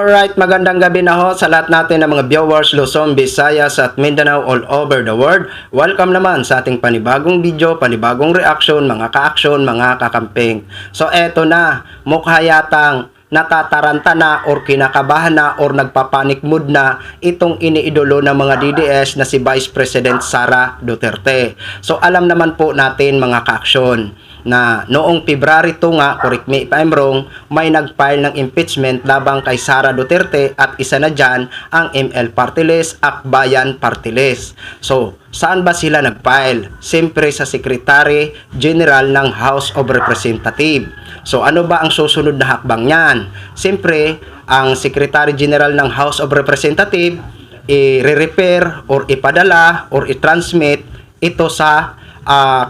Alright, magandang gabi na ho sa lahat natin ng mga viewers Luzon, Visayas at Mindanao all over the world. Welcome naman sa ating panibagong video, panibagong reaction, mga ka-action, mga kakamping. So eto na, mukha yatang natataranta na or kinakabahan na or nagpapanik mood na itong iniidolo ng mga DDS na si Vice President Sara Duterte. So alam naman po natin mga ka-action na noong February 2 nga, correct me if I'm wrong, may nag-file ng impeachment labang kay Sara Duterte at isa na dyan ang ML Party List, Akbayan Party List. So, saan ba sila nag-file? Siyempre sa Secretary General ng House of Representatives. So, ano ba ang susunod na hakbang niyan? Siyempre, ang Secretary General ng House of Representatives i-repair or ipadala or i-transmit ito sa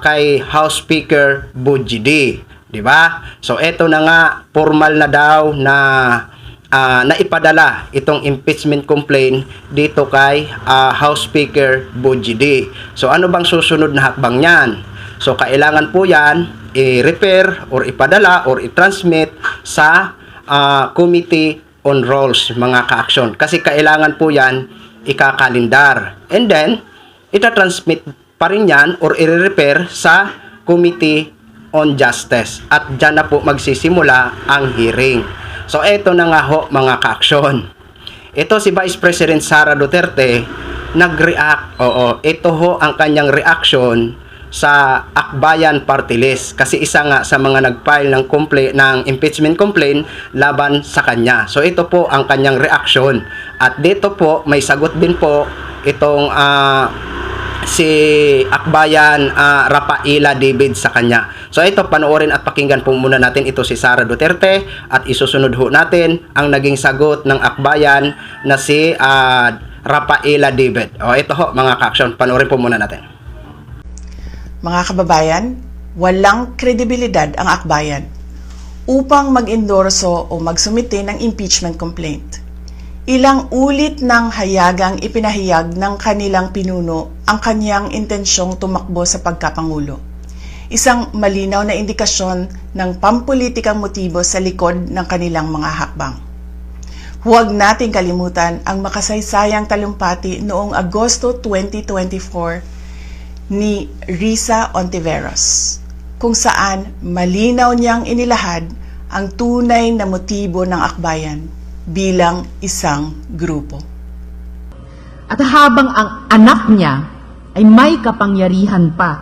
kay House Speaker Bujidi, di ba? So eto na nga, formal na daw na naipadala itong impeachment complaint dito kay House Speaker Bujidi. So ano bang susunod na hakbang niyan? So kailangan po yan i-repair or ipadala or i-transmit sa Committee on Rules, mga ka-action. Kasi kailangan po yan ikakalindar. And then, ita-transmit pa rin yan or i-repair sa Committee on Justice. At dyan na po magsisimula ang hearing. So, eto na nga ho, mga ka-action. Ito si Vice President Sara Duterte, nag-react. Oo, ito ho ang kanyang reaction sa Akbayan Party List. Kasi isa nga sa mga nag-file ng impeachment complaint laban sa kanya. So, ito po ang kanyang reaction. At dito po, may sagot din po itong si Akbayan Rafaela David sa kanya. So ito, panoorin at pakinggan po muna natin ito si Sara Duterte at isusunod ho natin ang naging sagot ng Akbayan na si Rafaela David. O ito ho mga ka-action, panoorin po muna natin. Mga kababayan, walang kredibilidad ang Akbayan upang mag-endorso o magsumite ng impeachment complaint. Ilang ulit ng hayagang ipinahayag ng kanilang pinuno ang kanyang intensyong tumakbo sa pagkapangulo. Isang malinaw na indikasyon ng pampulitikang motibo sa likod ng kanilang mga hakbang. Huwag nating kalimutan ang makasaysayang talumpati noong Agosto 2024 ni Risa Ontiveros, kung saan malinaw niyang inilahad ang tunay na motibo ng Akbayan bilang isang grupo. At habang ang anak niya ay may kapangyarihan pa,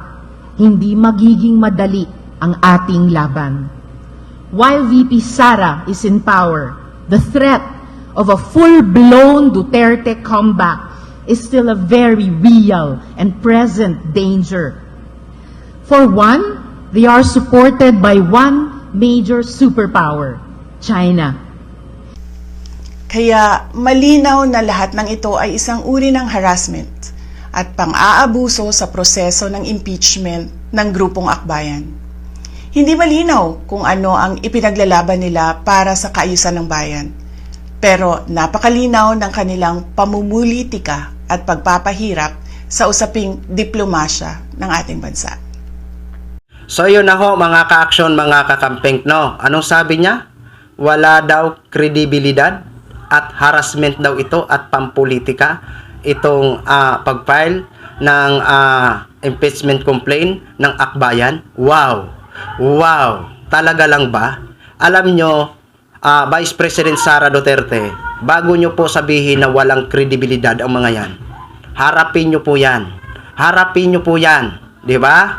hindi magiging madali ang ating laban. While VP Sara is in power, the threat of a full-blown Duterte comeback is still a very real and present danger. For one, they are supported by one major superpower, China. Kaya malinaw na lahat ng ito ay isang uri ng harassment at pang-aabuso sa proseso ng impeachment ng grupong Akbayan. Hindi malinaw kung ano ang ipinaglalaban nila para sa kaayusan ng bayan, pero napakalinaw ng kanilang pamumulitika at pagpapahirap sa usaping diplomasya ng ating bansa. So yun na ho mga ka-action, mga kakamping, no? Anong sabi niya? Wala daw kredibilidad at harassment daw ito at pampolitika itong pag-file ng impeachment complaint ng Akbayan. Wow! Wow! Talaga lang ba? Alam nyo, Vice President Sara Duterte, bago nyo po sabihin na walang kredibilidad ang mga yan, harapin nyo po yan. Harapin nyo po yan. Diba?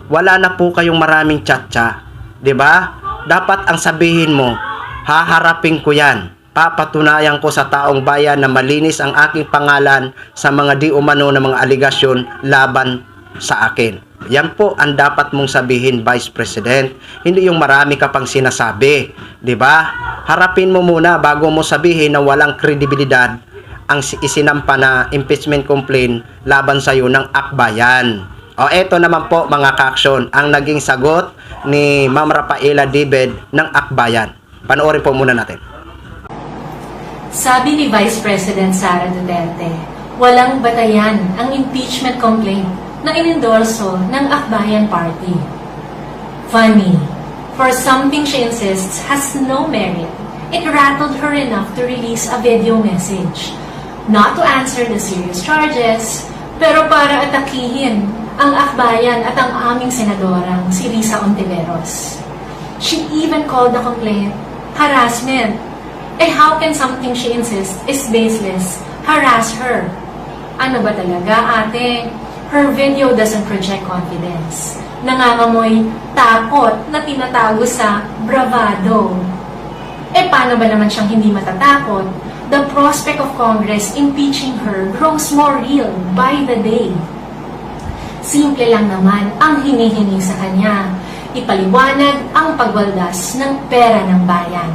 Wala na po kayong maraming tsa-tsa. Diba? Dapat ang sabihin mo, haharapin ko yan. Papatunayan ko sa taong bayan na malinis ang aking pangalan sa mga di umano na mga aligasyon laban sa akin. Yan po ang dapat mong sabihin, Vice President. Hindi yung marami ka pang sinasabi. Diba? Harapin mo muna bago mo sabihin na walang kredibilidad ang isinampa na impeachment complaint laban sa iyo ng Akbayan. O eto naman po mga ka-action, ang naging sagot ni Ma'am Rafaela David ng Akbayan. Panoorin po muna natin. Sabi ni Vice President Sara Duterte, walang batayan ang impeachment complaint na inendorso ng Akbayan Party. Funny, for something she insists has no merit, it rattled her enough to release a video message. Not to answer the serious charges, pero para atakihin ang akbayan at ang aming senadorang si Risa Ontiveros. She even called the complaint harassment. How can something she insists is baseless harass her? Ano ba talaga, ate? Her video doesn't project confidence. Nangangamoy takot na tinatago sa bravado. Paano ba naman siyang hindi matatakot? The prospect of Congress impeaching her grows more real by the day. Simple lang naman ang hinihingi sa kanya. Ipaliwanag ang pagwaldas ng pera ng bayan.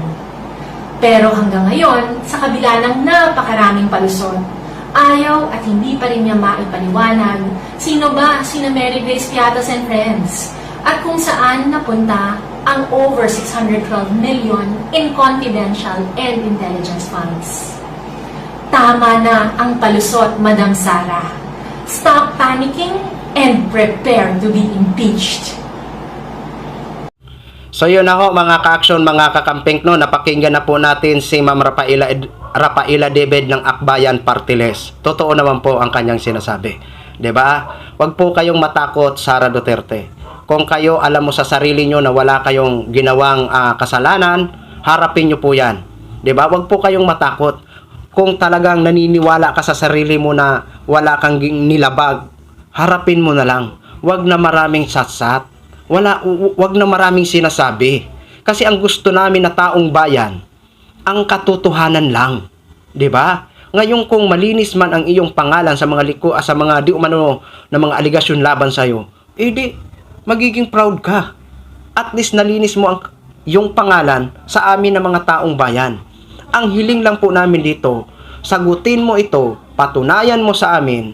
Pero hanggang ngayon, sa kabila ng napakaraming palusot, ayaw at hindi pa rin niya maipaliwanag sino ba sina Mary Grace Piatos and friends at kung saan napunta ang over 612 million in confidential and intelligence funds. Tama na ang palusot, Madam Sara. Stop panicking and prepare to be impeached. So yun na ho mga ka-action, mga kakamping, no, napakinggan na po natin si Ma'am Rafaela David ng Akbayan Party List. Totoo naman po ang kanyang sinasabi. 'Di ba? Huwag po kayong matakot, Sara Duterte. Kung kayo alam mo sa sarili nyo na wala kayong ginawang kasalanan, harapin nyo po 'yan. 'Di ba? Huwag po kayong matakot. Kung talagang naniniwala ka sa sarili mo na wala kang nilabag, harapin mo na lang. Huwag na maraming satsat. Wag na maraming sinasabi. Kasi ang gusto namin na taong bayan, ang katotohanan lang. 'Di ba? Ngayon kung malinis man ang iyong pangalan sa mga sa mga di umano na mga aligasyon laban sa iyo, di magiging proud ka. At least nalinis mo ang iyong pangalan sa amin ng mga taong bayan. Ang hiling lang po namin dito, sagutin mo ito, patunayan mo sa amin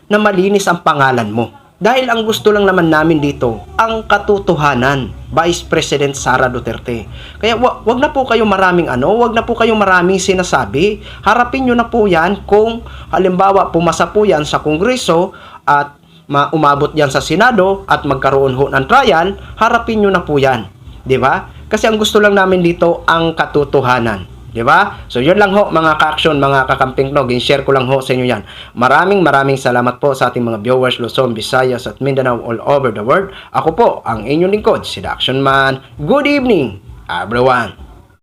na malinis ang pangalan mo. Dahil ang gusto lang naman namin dito, ang katotohanan, Vice President Sara Duterte. Kaya wag na po kayo maraming wag na po kayo maraming sinasabi. Harapin nyo na po yan kung halimbawa pumasa po yan sa Kongreso at umabot yan sa Senado at magkaroon ho ng trial, harapin nyo na po yan. 'Di ba? Kasi ang gusto lang namin dito, ang katotohanan. 'Di ba? So yun lang ho mga ka-action, mga kakamping, no, share ko lang ho sa inyo yan. Maraming salamat po sa ating mga viewers Luzon, Visayas at Mindanao all over the world. Ako po ang inyong lingkod, si The Action Man. Good evening, everyone.